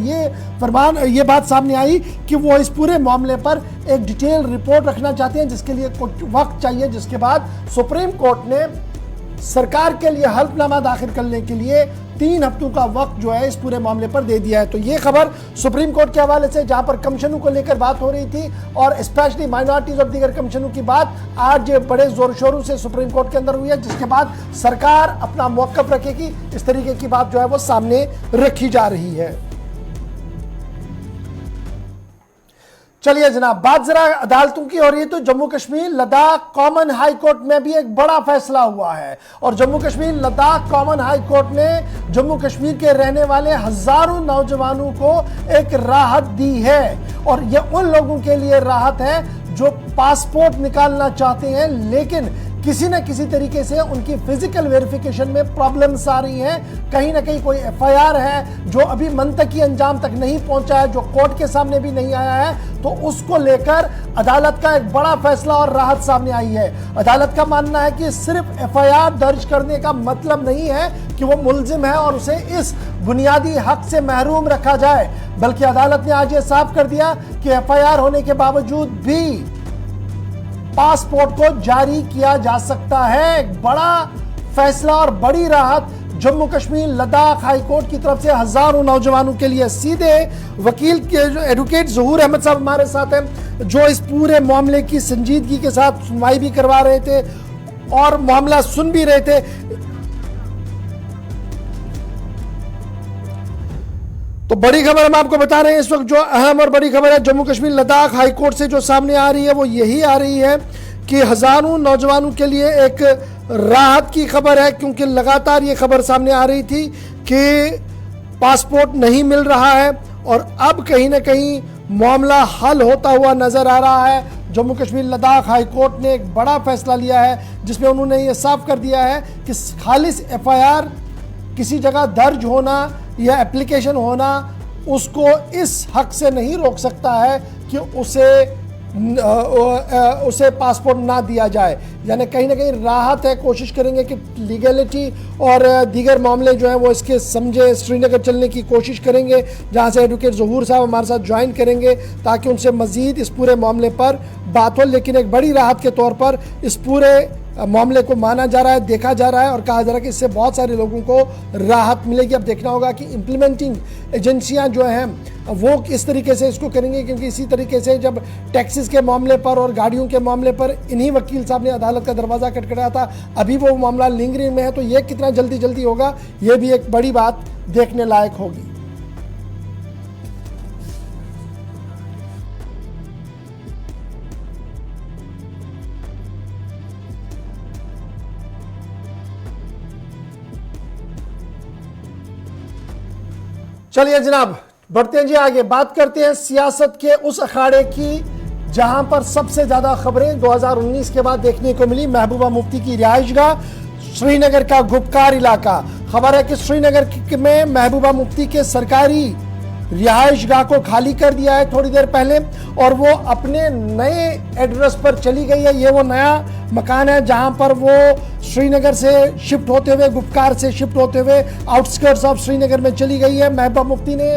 ये बात सामने आई कि वो इस पूरे मामले पर एक डिटेल रिपोर्ट रखना चाहते हैं, जिसके लिए कुछ वक्त चाहिए। जिसके बाद सुप्रीम कोर्ट ने सरकार के लिए हल्फनामा दाखिल करने के लिए 3 हफ्तों का वक्त जो है इस पूरे मामले पर दे दिया है। तो ये खबर सुप्रीम कोर्ट के हवाले से, जहां पर कमीशनों को लेकर बात हो रही थी और स्पेशली माइनॉरिटीज और दीगर कमीशनों की बात आज बड़े जोर शोरों से सुप्रीम कोर्ट के अंदर हुई है, जिसके बाद सरकार अपना मौकफ रखेगी, इस तरीके की बात जो है वो सामने रखी जा रही है। चलिए जनाब, बात जरा अदालतों की हो रही है तो Jammu Kashmir Ladakh common high court में भी एक बड़ा फैसला हुआ है और Jammu Kashmir Ladakh common high court ने जम्मू कश्मीर के रहने वाले हजारों नौजवानों को एक राहत दी है और ये उन लोगों के लिए राहत है जो पासपोर्ट निकालना चाहते हैं लेकिन किसी न किसी तरीके से उनकी फिजिकल वेरिफिकेशन में प्रॉब्लम्स आ रही हैं, कहीं ना कहीं कोई FIR है जो अभी मंतकी अंजाम तक नहीं पहुंचा है, जो कोर्ट के सामने भी नहीं आया है, तो उसको लेकर अदालत का एक बड़ा फैसला और राहत सामने आई है। अदालत का मानना है कि सिर्फ FIR दर्ज करने का मतलब नहीं है कि वो मुल्जिम है और उसे इस बुनियादी हक से महरूम रखा जाए, बल्कि अदालत ने आज ये साफ कर दिया कि FIR होने के बावजूद भी पासपोर्ट को जारी किया जा सकता है। एक बड़ा फैसला और बड़ी राहत जम्मू कश्मीर लद्दाख हाई कोर्ट की तरफ से हजारों नौजवानों के लिए। सीधे वकील के एडवोकेट ज़हूर अहमद साहब हमारे साथ हैं जो इस पूरे मामले की संजीदगी के साथ सुनवाई भी करवा रहे थे और मामला सुन भी रहे थे। तो बड़ी खबर हम आपको बता रहे हैं इस वक्त, जो अहम और बड़ी खबर है जम्मू कश्मीर लद्दाख हाई कोर्ट से जो सामने आ रही है वो यही आ रही है कि हजारों नौजवानों के लिए एक राहत की खबर है, क्योंकि लगातार ये खबर सामने आ रही थी कि पासपोर्ट नहीं मिल रहा है और अब कहीं ना कहीं मामला हल होता हुआ नजर आ रहा है। जम्मू कश्मीर लद्दाख हाई कोर्ट ने एक बड़ा फैसला लिया है जिसमें उन्होंने ये साफ कर दिया है कि खालिस FIR किसी जगह दर्ज होना या एप्लीकेशन होना उसको इस हक से नहीं रोक सकता है कि उसे पासपोर्ट ना दिया जाए। यानी कहीं ना कहीं राहत है, कोशिश करेंगे कि लीगलिटी और दीगर मामले जो हैं वो इसके समझे श्रीनगर चलने की कोशिश करेंगे, जहां से एडवोकेट ज़हूर साहब हमारे साथ ज्वाइन करेंगे ताकि उनसे मज़ीद इस पूरे मामले पर बात हो। लेकिन एक बड़ी राहत के तौर पर इस पूरे मामले को माना जा रहा है, देखा जा रहा है और कहा जा रहा है कि इससे बहुत सारे लोगों को राहत मिलेगी। अब देखना होगा कि इम्प्लीमेंटिंग एजेंसियां जो हैं वो किस तरीके से इसको करेंगे, क्योंकि इसी तरीके से जब टैक्सेस के मामले पर और गाड़ियों के मामले पर इन्हीं वकील साहब ने अदालत का दरवाज़ा खटखटाया था, अभी वो मामला लिंगरिंग में है, तो ये कितना जल्दी होगा ये भी एक बड़ी बात देखने लायक होगी। चलिए जनाब, बढ़ते हैं जी आगे, बात करते हैं सियासत के उस अखाड़े की जहां पर सबसे ज्यादा खबरें 2019 के बाद देखने को मिली। महबूबा मुफ्ती की रिहाइशगाह श्रीनगर का गुपकार इलाका। खबर है कि श्रीनगर में महबूबा मुफ्ती के सरकारी रिहाइशगाह को खाली कर दिया है थोड़ी देर पहले और वो अपने नए एड्रेस पर चली गई है। ये वो नया मकान है जहां पर वो श्रीनगर से शिफ्ट होते हुए, गुपकार से शिफ्ट होते हुए आउटस्कर्ट्स ऑफ श्रीनगर में चली गई है। महबूबा मुफ्ती ने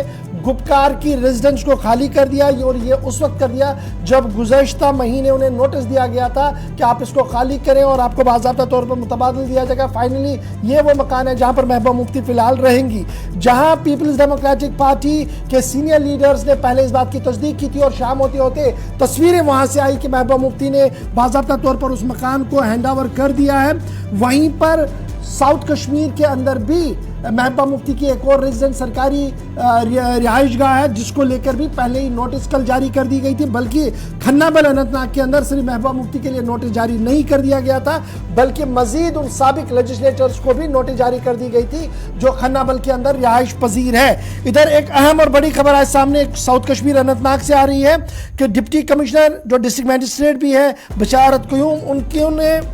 गुपकार की रेजिडेंस को खाली कर दिया, और ये उस वक्त कर दिया जब गुज़श्ता महीने उन्हें नोटिस दिया गया था कि आप इसको खाली करें और आपको बाज़ाब्ता तौर पर मुतबादिल दिया जाएगा। फाइनली ये वो मकान है जहां पर महबूबा मुफ्ती फिलहाल रहेंगी, जहां पीपल्स डेमोक्रेटिक पार्टी के सीनियर लीडर्स ने पहले इस बात की तस्दीक की थी और शाम होते होते तस्वीरें वहां से आई कि महबूबा मुफ्ती ने बाज़ाब्ता तौर पर उस मकान को हैंडओवर कर दिया है। वहीं पर साउथ कश्मीर के अंदर भी महबूबा मुफ्ती की एक और रेजिडेंट सरकारी रिहाइश गाह है, जिसको लेकर भी पहले ही नोटिस कल जारी कर दी गई थी। बल्कि खन्नाबल अनंतनाग के अंदर सिर्फ महबूबा मुफ्ती के लिए नोटिस जारी नहीं कर दिया गया था, बल्कि मजीद उन साबिक लेजिस्लेटर्स को भी नोटिस जारी कर दी गई थी जो खन्नाबल के अंदर रिहाइश पजीर है। इधर एक अहम और बड़ी खबर आज सामने साउथ कश्मीर अनंतनाग से आ रही है कि डिप्टी कमिश्नर जो डिस्ट्रिक्ट मजिस्ट्रेट भी है बशारत क्यूम, उन्हें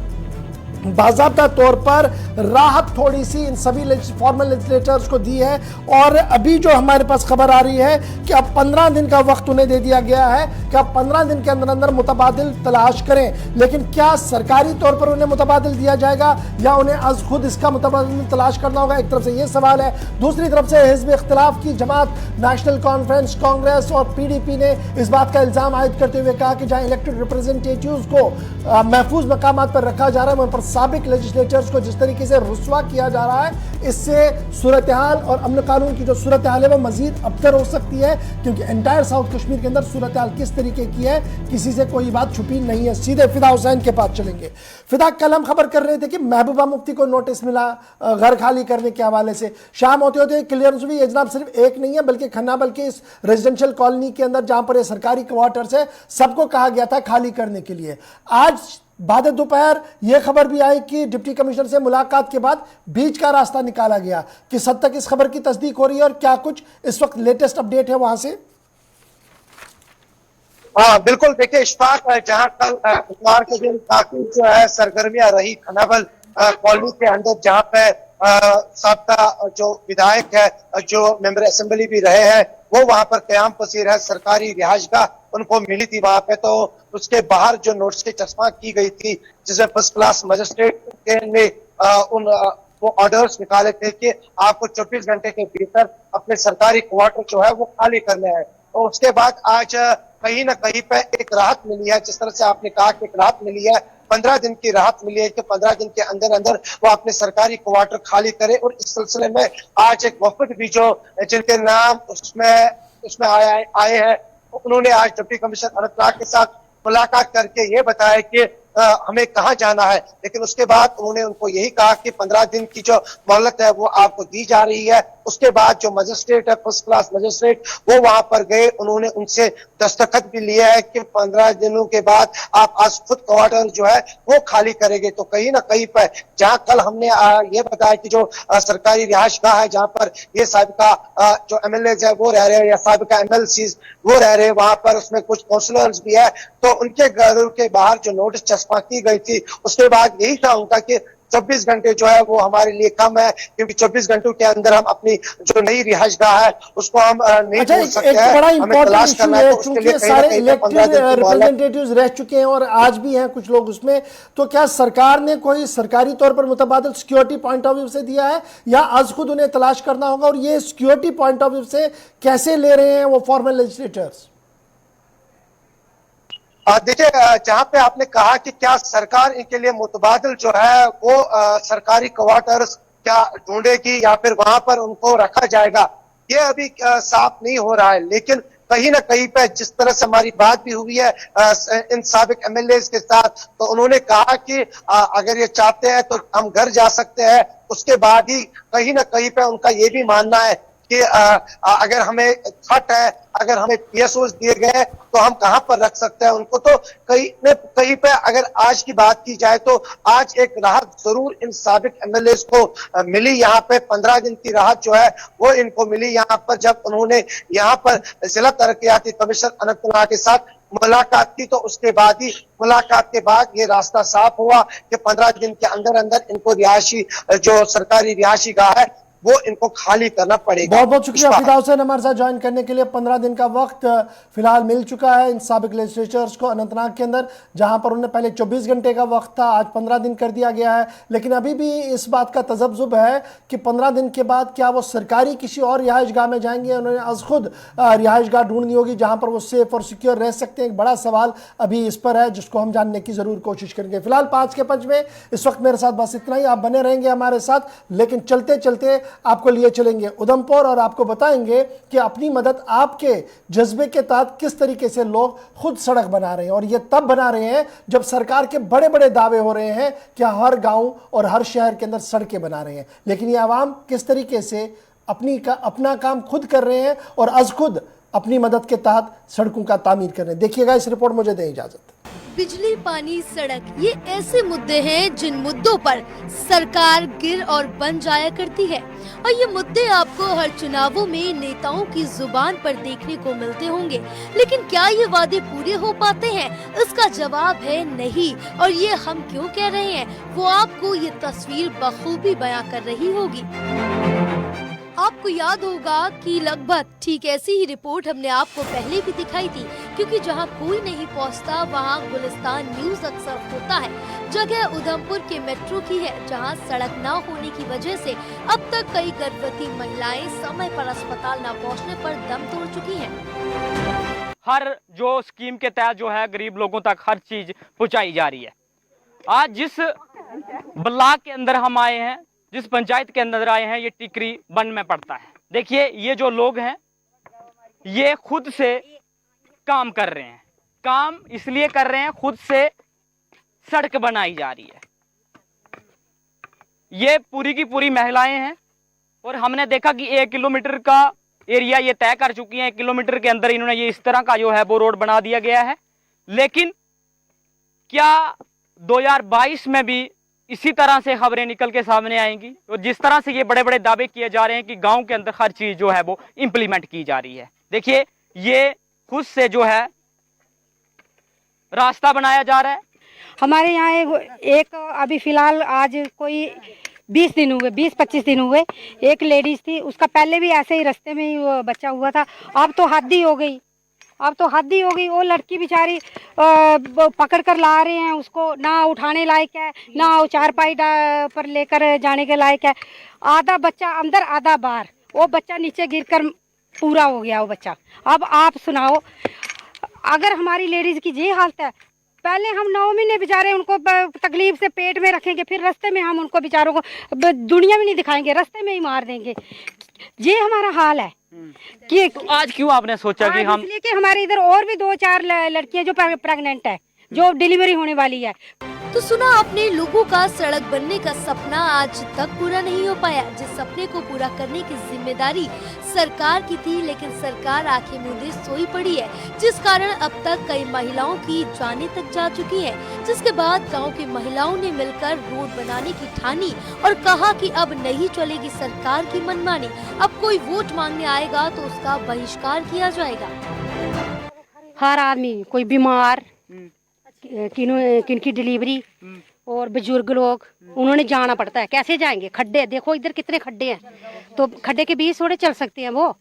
बाज़ाब्ता तौर पर राहत थोड़ी सी इन सभी फॉर्मल लेजिस्लेटर्स को दी है। और अभी जो हमारे पास खबर आ रही है कि अब 15 दिन का वक्त उन्हें दे दिया गया है कि अब 15 दिन के अंदर अंदर मुतबादिल तलाश करें। लेकिन क्या सरकारी तौर पर उन्हें मुतबादिल दिया जाएगा या उन्हें आज खुद इसका मुतबादिल तलाश करना होगा? एक तरफ से ये सवाल है। दूसरी तरफ से हिज़्ब इख्तिलाफ की जमात नेशनल कॉन्फ्रेंस, कांग्रेस और PDP ने इस बात का इल्ज़ाम आयद करते हुए कहा कि जहां इलेक्टेड रिप्रेजेंटेटिव्स को महफूज मकामात पर रखा जा रहा है, वहां पर साबिक लेजिस्लेटर्स को जिस तरीके से रुस्वा किया जा रहा है, इससे सूरत हाल और अमन कानून की जो सूरत हाल है वो मजीद अबतर हो सकती है। क्योंकि एंटायर साउथ कश्मीर के अंदर सूरत हाल किस तरीके की है, किसी से कोई बात छुपी नहीं है। सीधे फिदा हुसैन के पास चलेंगे। फिदा, कल हम खबर कर रहे थे कि महबूबा मुफ्ती को नोटिस मिला घर खाली करने के हवाले से। शाम होते होते क्लियरेंस हुई। ये जनाब सिर्फ एक नहीं है बल्कि खन्नाबल के इस रेजिडेंशियल कॉलोनी के अंदर जहां पर ये सरकारी क्वार्टर्स है, सबको कहा गया था खाली करने के लिए। आज बाद दोपहर यह खबर भी आई कि डिप्टी कमिश्नर से मुलाकात के बाद बीच का रास्ता निकाला गया। किस हद तक इस खबर की तस्दीक हो रही है और क्या कुछ इस वक्त लेटेस्ट अपडेट है वहां से? हाँ बिल्कुल, देखिए इशफाक, जहां कल इतवार के दिन काफी जो है सरगर्मियां रही खन्नाबल कॉलोनी के अंदर, जहां पे साबका जो विधायक है, जो मेंबर असेंबली भी रहे हैं, वो वहां पर कयाम पसीर है। सरकारी रिहाइशगाह उनको मिली थी वहां पे, तो उसके बाहर जो नोटिस की चस्पा की गई थी, जिसमें फर्स्ट क्लास मजिस्ट्रेट ने वो ऑर्डर्स निकाले थे कि आपको 24 घंटे के भीतर अपने सरकारी क्वार्टर जो है वो खाली करने हैं। तो उसके बाद आज कहीं ना कहीं पे एक राहत मिली है। जिस तरह से आपने कहा कि एक राहत मिली है, 15 दिन की राहत मिली है कि 15 दिन के अंदर अंदर वो अपने सरकारी क्वार्टर खाली करे। और इस सिलसिले में आज एक वफद भी जो जिनके नाम उसमें आए हैं, उन्होंने आज डिप्टी कमिश्नर अनंतनाग के साथ मुलाकात करके ये बताया कि हमें कहाँ जाना है। लेकिन उसके बाद उन्होंने उनको यही कहा कि 15 दिन की जो मोहलत है वो आपको दी जा रही है। उसके बाद जो मजिस्ट्रेट है, फर्स्ट क्लास मजिस्ट्रेट, वो वहां पर गए, उन्होंने उनसे दस्तखत भी लिया है कि 15 दिनों के बाद आप आज खुद क्वार्टर जो है वो खाली करेंगे। तो कहीं ना कहीं पर जहां कल हमने ये बताया कि जो सरकारी रिहाइशगाह है, जहां पर ये साबिका जो MLAs है वो रह रहे हैं या साबिका MLCs वो रह रहे हैं, वहां पर उसमें कुछ काउंसलर्स भी है, तो उनके घरों के बाहर जो नोटिस चस्पा की गई थी, उसके बाद यही था उनका कि 24 घंटे जो है वो हमारे लिए कम है, क्योंकि 24 घंटों के अंदर हम अपनी जो नई रिहाइशगाह है उसको हम नहीं छोड़ सकते हैं। बड़ा हमें तलाश करना है, तो उसके लिए सारे इलेक्टेड रिप्रेजेंटेटिव्स रह चुके हैं और आज भी हैं कुछ लोग उसमें। तो क्या सरकार ने कोई सरकारी तौर पर मुतबादिल सिक्योरिटी पॉइंट ऑफ व्यू से दिया है या आज खुद उन्हें तलाश करना होगा? और ये सिक्योरिटी पॉइंट ऑफ व्यू से कैसे ले रहे हैं वो फॉर्मल लेजिस्लेटर्स? देखिए, जहां पे आपने कहा कि क्या सरकार इनके लिए मुतबादिल जो है वो सरकारी क्वार्टर्स क्या ढूंढेगी या फिर वहां पर उनको रखा जाएगा, ये अभी साफ नहीं हो रहा है। लेकिन कहीं ना कहीं पे जिस तरह से हमारी बात भी हुई है इन साबिक MLAs के साथ, तो उन्होंने कहा कि अगर ये चाहते हैं तो हम घर जा सकते हैं। उसके बाद ही कहीं ना कहीं पे उनका ये भी मानना है कि अगर हमें खट है, अगर हमें PSOs दिए गए तो हम कहां पर रख सकते हैं उनको। तो कहीं पे अगर आज की बात की जाए तो आज एक राहत जरूर इन साबिक MLAs को मिली। यहाँ पे 15 दिन की राहत जो है वो इनको मिली यहाँ पर, जब उन्होंने यहाँ पर जिला तरक्याती कमिश्नर अनंतनाग के साथ मुलाकात की। तो उसके बाद ही मुलाकात के बाद ये रास्ता साफ हुआ कि 15 दिन के अंदर अंदर इनको रिहायशी जो सरकारी रिहायशी गाह है वो इनको खाली करना पड़ेगा। बहुत बहुत शुक्रिया फिदा हुसैन हमारे साथ ज्वाइन करने के लिए। 15 दिन का वक्त फिलहाल मिल चुका है इन साबिक लेजिस्लेचर्स को अनंतनाग के अंदर, जहां पर उन्हें पहले 24 घंटे का वक्त था, आज 15 दिन कर दिया गया है। लेकिन अभी भी इस बात का तजब्जुब है कि 15 दिन के बाद क्या वो सरकारी किसी और रिहाइश गाह में जाएंगे, उन्होंने आज खुद रिहाइश गाह ढूंढनी होगी जहां पर वो सेफ और सिक्योर रह सकते हैं। एक बड़ा सवाल अभी इस पर है जिसको हम जानने की जरूर कोशिश करेंगे। फिलहाल 5 के पंच में इस वक्त मेरे साथ बस इतना ही। आप बने रहेंगे हमारे साथ, लेकिन चलते चलते आपको लिए चलेंगे उधमपुर और आपको बताएंगे कि अपनी मदद आपके जज्बे के तहत किस तरीके से लोग खुद सड़क बना रहे हैं। और ये तब बना रहे हैं जब सरकार के बड़े बड़े दावे हो रहे हैं कि हर गांव और हर शहर के अंदर सड़कें बना रहे हैं, लेकिन ये आवाम किस तरीके से अपना काम खुद कर रहे हैं और अज खुद अपनी मदद के तहत सड़कों का तामीर कर रहे हैं। देखिएगा इस रिपोर्ट। मुझे दें इजाजत। बिजली, पानी, सड़क, ये ऐसे मुद्दे हैं जिन मुद्दों पर सरकार गिर और बन जाया करती है, और ये मुद्दे आपको हर चुनावों में नेताओं की जुबान पर देखने को मिलते होंगे। लेकिन क्या ये वादे पूरे हो पाते हैं? इसका जवाब है नहीं। और ये हम क्यों कह रहे हैं, वो आपको ये तस्वीर बखूबी बयां कर रही होगी। आपको याद होगा कि लगभग ठीक ऐसी ही रिपोर्ट हमने आपको पहले भी दिखाई थी, क्योंकि जहां कोई नहीं पहुंचता वहां गुलिस्तान न्यूज अक्सर होता है। जगह उधमपुर के मेट्रो की है, जहां सड़क न होने की वजह से अब तक कई गर्भवती महिलाएं समय पर अस्पताल न पहुंचने पर दम तोड़ चुकी हैं। हर जो स्कीम के तहत जो है गरीब लोगों तक हर चीज पहुंचाई जा रही है। आज जिस ब्लॉक के अंदर हम आए हैं, जिस पंचायत के अंदर आए हैं, ये टिकरी वन में पड़ता है। देखिए ये जो लोग हैं ये खुद से काम कर रहे हैं। काम इसलिए कर रहे हैं, खुद से सड़क बनाई जा रही है। ये पूरी की पूरी महिलाएं हैं और हमने देखा कि 1 किलोमीटर का एरिया ये तय कर चुकी हैं। 1 किलोमीटर के अंदर इन्होंने ये इस तरह का जो है वो रोड बना दिया गया है। लेकिन क्या 2022 में भी इसी तरह से खबरें निकल के सामने आएंगी? और जिस तरह से ये बड़े बड़े दावे किए जा रहे हैं कि गांव के अंदर हर चीज जो है वो इंप्लीमेंट की जा रही है। देखिए ये खुद से जो है रास्ता बनाया जा रहा है। हमारे यहाँ एक अभी फिलहाल आज कोई 20 दिन हुए, 20-25 दिन हुए, एक लेडीज थी, उसका पहले भी ऐसे ही रास्ते में ही वो बच्चा हुआ था। अब तो हद ही हो गई, अब तो हद ही हो गई। वो लड़की बेचारी पकड़ कर ला रहे हैं उसको, ना उठाने लायक है, ना वो चारपाई पर लेकर जाने के लायक है। आधा बच्चा अंदर आधा बाहर, वो बच्चा नीचे गिरकर पूरा हो गया वो बच्चा। अब आप सुनाओ, अगर हमारी लेडीज की ये हालत है, पहले हम 9 महीने बेचारे उनको तकलीफ से पेट में रखेंगे, फिर रास्ते में हम उनको बेचारों को दुनिया में नहीं दिखाएंगे, रास्ते में ही मार देंगे। ये हमारा हाल है कि तो आज क्यों आपने सोचा कि हम, इसलिए कि हमारे इधर और भी 2-4 लड़कियां जो प्रेग्नेंट है, जो डिलीवरी होने वाली है। तो सुना आपने, लोगों का सड़क बनने का सपना आज तक पूरा नहीं हो पाया। जिस सपने को पूरा करने की जिम्मेदारी सरकार की थी, लेकिन सरकार आंखें मूंदे सोई पड़ी है, जिस कारण अब तक कई महिलाओं की जानें तक जा चुकी हैं। जिसके बाद गांव की महिलाओं ने मिलकर रोड बनाने की ठानी और कहा कि अब नहीं चलेगी सरकार की मनमानी। अब कोई वोट मांगने आएगा तो उसका बहिष्कार किया जाएगा। हर आदमी, कोई बीमार, किनकी डिलीवरी और बुजुर्ग लोग, उन्होंने जाना पड़ता है। कैसे जाएंगे? खड्डे देखो इधर कितने खड्डे हैं, तो खड्डे के बीच थोड़े चल सकते हैं वो।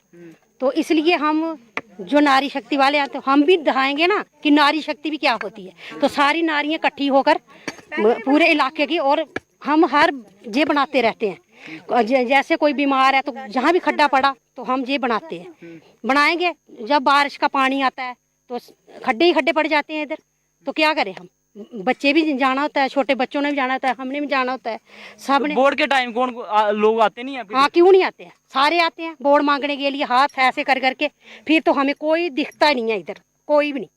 तो इसलिए हम जो नारी शक्ति वाले हैं, तो हम भी दिखाएंगे ना कि नारी शक्ति भी क्या होती है। तो सारी नारियां इकट्ठी होकर पूरे इलाके की, और हम हर ये बनाते रहते हैं। जैसे कोई बीमार है तो जहाँ भी खड्डा पड़ा तो हम ये बनाते हैं, बनाएंगे। जब बारिश का पानी आता है तो खड्डे ही खड्डे पड़ जाते हैं इधर, तो क्या करें हम? बच्चे भी जाना होता है, छोटे बच्चों ने भी जाना होता है, हमने भी जाना होता है, सब ने। बोर्ड के टाइम कौन लोग आते नहीं है? हाँ, क्यों नहीं आते हैं? सारे आते हैं वोट मांगने के लिए, हाथ ऐसे कर करके। फिर तो हमें कोई दिखता नहीं है इधर, कोई भी नहीं।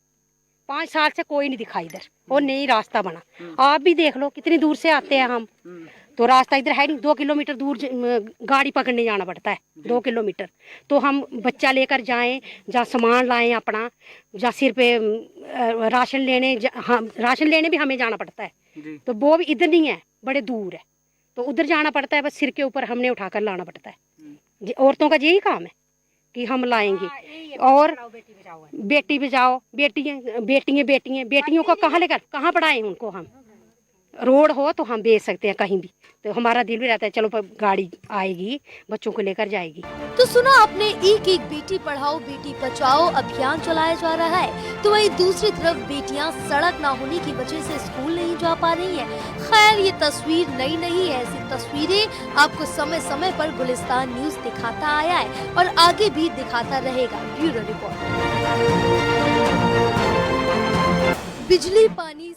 5 साल से कोई नहीं दिखा इधर, और नई रास्ता बना। आप भी देख लो कितनी दूर से आते हैं हम, तो रास्ता इधर है नहीं। 2 किलोमीटर दूर गाड़ी पकड़ने जाना पड़ता है, 2 किलोमीटर। तो हम बच्चा लेकर जाएं, जहाँ सामान लाएं अपना, जहाँ सिर पे राशन लेने, हाँ राशन लेने भी हमें जाना पड़ता है। तो वो भी इधर नहीं है, बड़े दूर है, तो उधर जाना पड़ता है। बस सिर के ऊपर हमने उठाकर लाना पड़ता है। औरतों का यही काम है कि हम लाएंगे। और बेटी बचाओ, बेटियां, बेटियों को कहाँ लेकर कहाँ पढ़ाएं उनको हम? रोड हो तो हम बेच सकते हैं कहीं भी, तो हमारा दिल भी रहता है चलो गाड़ी आएगी बच्चों को लेकर जाएगी। तो सुना आपने, एक एक बेटी पढ़ाओ बेटी बचाओ अभियान चलाया जा रहा है, तो वहीं दूसरी तरफ बेटियां सड़क ना होने की वजह से स्कूल नहीं जा पा रही हैं। खैर ये तस्वीर नई नहीं है, ऐसी तस्वीरें आपको समय समय पर गुलिस्तान न्यूज दिखाता आया है और आगे भी दिखाता रहेगा। Bureau report. बिजली पानी